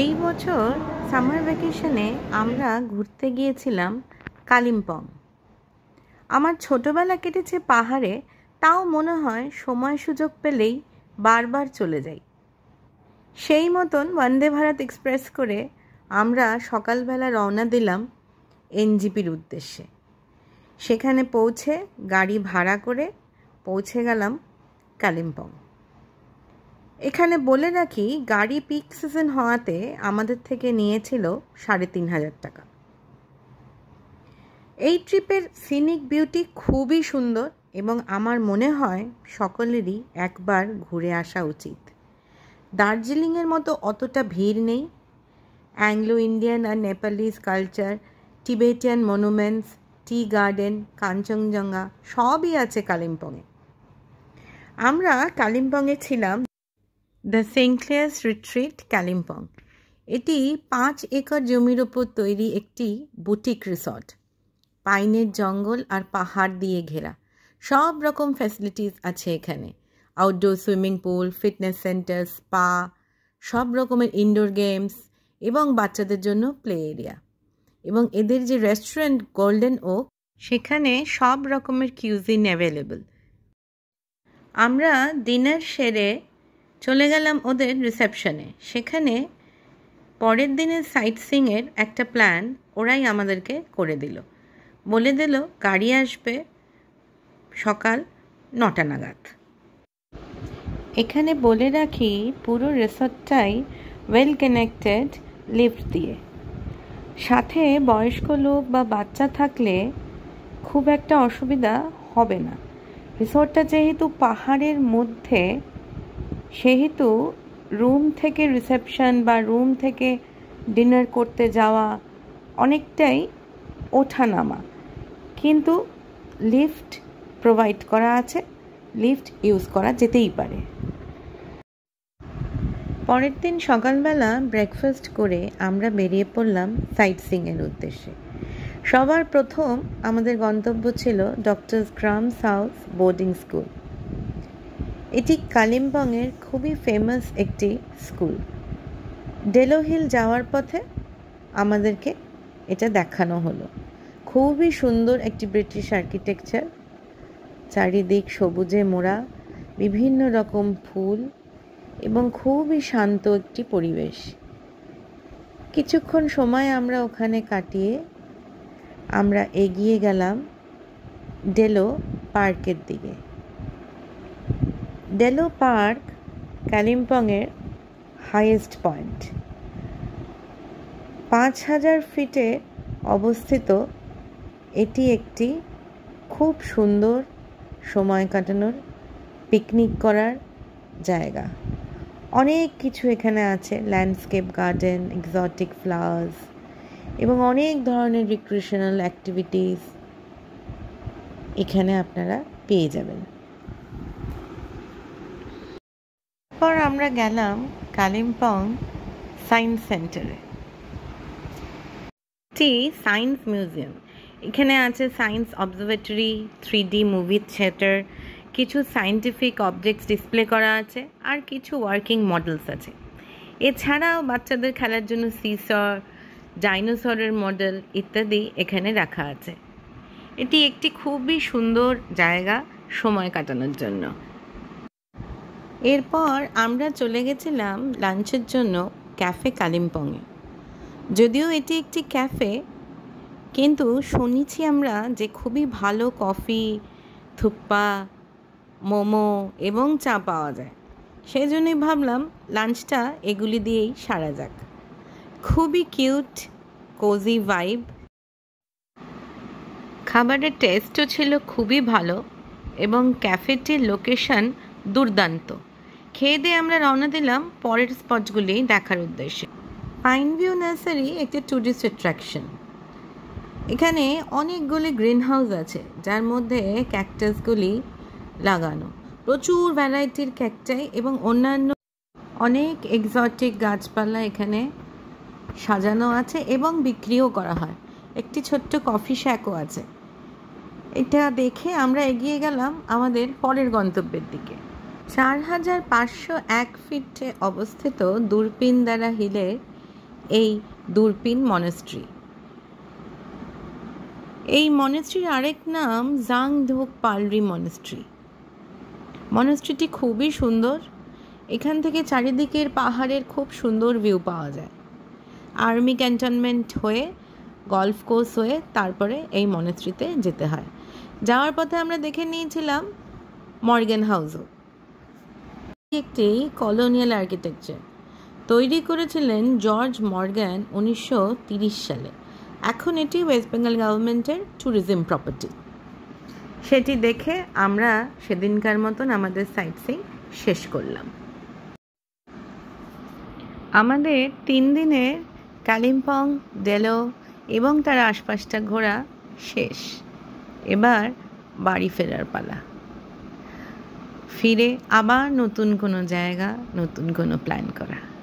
এই বছর সামার ভ্যাকেশনে আমরা ঘুরতে গিয়েছিলাম কালিম্পং। আমার ছোটোবেলা কেটেছে পাহাড়ে, তাও মনে হয় সময় সুযোগ পেলেই বারবার চলে যাই। সেই মতন বন্দে ভারত এক্সপ্রেস করে আমরা সকালবেলা রওনা দিলাম এনজিপির উদ্দেশ্যে। সেখানে পৌঁছে গাড়ি ভাড়া করে পৌঁছে গেলাম কালিম্পং। এখানে বলে রাখি, গাড়ি পিক সিজন হওয়াতে আমাদের থেকে নিয়েছিল ৩,৫০০ টাকা। এই ট্রিপের সিনিক বিউটি খুবই সুন্দর এবং আমার মনে হয় সকলেরই একবার ঘুরে আসা উচিত। দার্জিলিংয়ের মতো অতটা ভিড় নেই। অ্যাংলো ইন্ডিয়ান আর Nepalese culture, Tibetan monuments, tea garden, Kanchenjunga সবই আছে কালিম্পংয়ে। আমরা কালিম্পংয়ে ছিলাম the Saint Clare's Retreat Kalimpong. এটি ৫ একর জমির ওপর তৈরি একটি বুটিক রিসর্ট। পাইনের জঙ্গল আর পাহাড় দিয়ে ঘেরা, সব রকম ফ্যাসিলিটিস আছে এখানে। Outdoor swimming pool, fitness centre, spa, সব রকমের ইনডোর গেমস এবং বাচ্চাদের জন্য প্লে এরিয়া। এবং এদের যে রেস্টুরেন্ট গোল্ডেন ওক, সেখানে সব রকমের কিউজিন অ্যাভেলেবল। আমরা ডিনার সেরে চলে গেলাম ওদের রিসেপশনে। সেখানে পরের দিনের সাইট সিইংয়ের একটা প্ল্যান ওরাই আমাদেরকে করে দিল। বলে দিল গাড়ি আসবে সকাল ৯টা নাগাদ। এখানে বলে রাখি, পুরো রিসর্টটাই ওয়েল কানেক্টেড লিফট দিয়ে। সাথে বয়স্ক লোক বা বাচ্চা থাকলে খুব একটা অসুবিধা হবে না। রিসর্টটা যেহেতু পাহাড়ের মধ্যে, সেহেতু রুম থেকে রিসেপশন বা রুম থেকে ডিনার করতে যাওয়া অনেকটাই ওঠানামা, কিন্তু লিফট প্রোভাইড করা আছে, লিফট ইউজ করা যেতেই পারে। পরের দিন সকালবেলা ব্রেকফাস্ট করে আমরা বেরিয়ে পড়লাম সাইট সিইংয়ের উদ্দেশ্যে। সবার প্রথম আমাদের গন্তব্য ছিল doctors crumbs house boarding school. এটি কালিম্পংয়ের খুবই ফেমাস একটি স্কুল। ডেলো হিল যাওয়ার পথে আমাদেরকে এটা দেখানো হলো। খুবই সুন্দর একটি ব্রিটিশ আর্কিটেকচার, চারিদিক সবুজে মোড়া, বিভিন্ন রকম ফুল এবং খুবই শান্ত একটি পরিবেশ। কিছুক্ষণ সময় আমরা ওখানে কাটিয়ে আমরা এগিয়ে গেলাম ডেলো পার্কের দিকে। ডেলো পার্ক কালিম্পংয়ের হাইয়েস্ট পয়েন্ট। ৫,০০০ ফিটে অবস্থিত এটি একটি খুব সুন্দর সময় কাটানোর, পিকনিক করার জায়গা। অনেক কিছু এখানে আছে, ল্যান্ডস্কেপ গার্ডেন, এক্সোটিক ফ্লাওয়ার্স এবং অনেক ধরনের রিক্রিয়েশনাল অ্যাক্টিভিটিস এখানে আপনারা পেয়ে যাবেন। এরপর আমরা গেলাম কালিম্পং সায়েন্স সেন্টারে। এটি সায়েন্স মিউজিয়াম। এখানে আছে science observatory, 3D movie theatre, কিছু সায়েন্টিফিক অবজেক্টস ডিসপ্লে করা আছে আর কিছু ওয়ার্কিং মডেলস আছে। এছাড়াও বাচ্চাদের খেলার জন্য সিসর, ডাইনোসরের মডেল ইত্যাদি এখানে রাখা আছে। এটি একটি খুবই সুন্দর জায়গা সময় কাটানোর জন্য। এরপর আমরা চলে গেছিলাম লাঞ্চের জন্য ক্যাফে কালিম্পংয়ে। যদিও এটি একটি ক্যাফে, কিন্তু শুনেছি আমরা যে খুবই ভালো কফি, থুপ্পা, মোমো এবং চা পাওয়া যায়। সেই জন্যই ভাবলাম লাঞ্চটা এগুলি দিয়েই সারা যাক। খুবই কিউট, কোজি ভাইব। খাবারের টেস্টও ছিল খুবই ভালো এবং ক্যাফেটির লোকেশন দুর্দান্ত। খেয়ে দিয়ে আমরা রওনা দিলাম পরের স্পটগুলি দেখার উদ্দেশ্যে। পাইন ভিউ নার্সারি একটি ট্যুরিস্ট অ্যাট্রাকশন। এখানে অনেকগুলি গ্রিন হাউস আছে, যার মধ্যে ক্যাকটাসগুলি লাগানো। প্রচুর ভ্যারাইটির ক্যাকটাই এবং অন্যান্য অনেক এক্সোটিক গাছপালা এখানে সাজানো আছে এবং বিক্রিও করা হয়। একটি ছোট্ট কফি শ্যাকও আছে। এটা দেখে আমরা এগিয়ে গেলাম আমাদের পরের গন্তব্যের দিকে। ৪,৫০১ ফিটে অবস্থিত দূরপিনদারা হিলে এই দুরপিন মনেস্ট্রি। এই মনেস্ট্রির আরেক নাম জাং ধোক পালরি মনেস্ট্রি। মনেস্ট্রিটি খুবই সুন্দর। এখান থেকে চারিদিকের পাহাড়ের খুব সুন্দর ভিউ পাওয়া যায়। আর্মি ক্যান্টনমেন্ট হয়ে, গলফ কোর্স হয়ে তারপরে এই মনেস্ট্রিতে যেতে হয়। যাওয়ার পথে আমরা দেখে নিয়েছিলাম মর্গ্যান হাউসও। একটি কলোনিয়াল আর্কিটেকচার তৈরি করেছিলেন জর্জ মর্গ্যান 1930 সালে। এখন এটি ওয়েস্ট বেঙ্গল গভর্নমেন্টের ট্যুরিজম প্রপার্টি। সেটি দেখে আমরা সেদিনকার মতন আমাদের সাইট সিইং শেষ করলাম। আমাদের 3 দিনের কালিম্পং, ডেলো এবং তার আশপাশটা ঘোরা শেষ। এবার বাড়ি ফেরার পালা। ফিরে আবার নতুন কোনো জায়গা, নতুন কোনো প্ল্যান করা।